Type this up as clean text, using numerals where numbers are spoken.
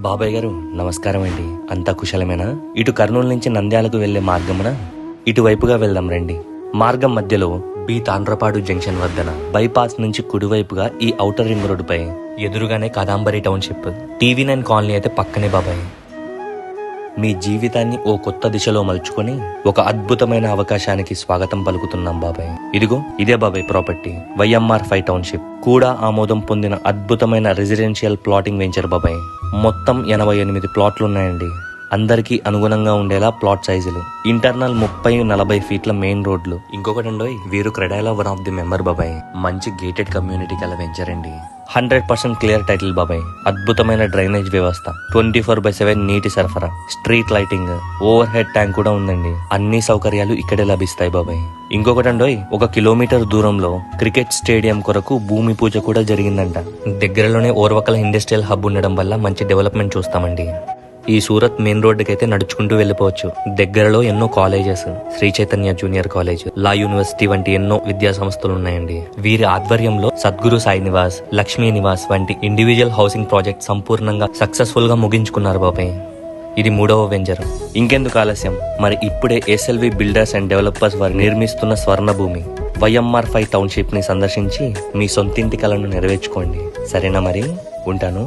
బాబాయ్ గారు నమస్కారం అండి. అంతా కుశలమేనా? ఇటు కర్నూలు నుంచి నంద్యాలకు వెళ్లే మార్గమున ఇటువైపుగా వెళ్దాం రండి. మార్గం మధ్యలో బి తాండ్రపాడు జంక్షన్ వద్దన బైపాస్ నుంచి కుడివైపుగా ఈ ఔటర్ రింగ్ రోడ్డు పై ఎదురుగానే కాదంబరి టౌన్షిప్, టీవీ9 కాలనీ అయితే పక్కనే బాబాయ్. మీ జీవితాన్ని ఓ కొత్త దిశలో మలుచుకొని ఒక అద్భుతమైన అవకాశానికి స్వాగతం పలుకుతున్నాం బాబాయ్. ఇదిగో ఇదే బాబాయ్ ప్రాపర్టీ, YMR5 టౌన్షిప్ కూడా ఆమోదం పొందిన అద్భుతమైన రెసిడెన్షియల్ ప్లాటింగ్ వెంచర్ బాబాయ్. మొత్తం 88 ప్లాట్లు ఉన్నాయండి. అందరికీ అనుగుణంగా ఉండేలా ప్లాట్ సైజులు, ఇంటర్నల్ 30-40 ఫీట్ల మెయిన్ రోడ్లు. ఇంకొకటండోయ్, వీరు క్రెడాయిలో వన్ ఆఫ్ ది మెంబర్ బాబాయ్. మంచి గేటెడ్ కమ్యూనిటీ కల వెంచర్ అండి. 100% క్లియర్ టైటిల్ బాబాయ్. అద్భుతమైన డ్రైనేజ్ వ్యవస్థ, 24/7 నీటి సరఫరా, street lighting, over head tank కూడా ఉందండి. అన్ని సౌకర్యాలు ఇక్కడే లభిస్తాయి బాబాయ్. ఇంకొకటండోయ్, 1 కిలోమీటర్ దూరంలో క్రికెట్ స్టేడియం కొరకు భూమి పూజ కూడా జరిగిందంట. దగ్గరలోనే ఓర్వకల ఇండస్ట్రియల్ హబ్ ఉండడం వల్ల మంచి డెవలప్మెంట్ చూస్తామండి. ఈ సూరత్ మెయిన్ రోడ్డుకి అయితే నడుచుకుంటూ వెళ్ళిపోవచ్చు. దగ్గరలో ఎన్నో colleges, Sri Chaitanya junior college, law university వంటి ఎన్నో విద్యా సంస్థలు ఉన్నాయండి. వీరి ఆధ్వర్యంలో సద్గురు సాయి నివాస్, లక్ష్మీ నివాస్ వంటి ఇండివిజువల్ హౌసింగ్ ప్రాజెక్ట్ సంపూర్ణంగా సక్సెస్ఫుల్ గా ముగించుకున్నారు బాబాయ్. ఇది 3వ వెంచర్. ఇంకెందుకు ఆలస్యం, మరి ఇప్పుడే SLV బిల్డర్స్ అండ్ డెవలపర్స్ వారు నిర్మిస్తున్న స్వర్ణ భూమి YMR5 టౌన్షిప్ ని సందర్శించి మీ సొంతింటి కలను నెరవేర్చుకోండి. సరేనా మరి, ఉంటాను.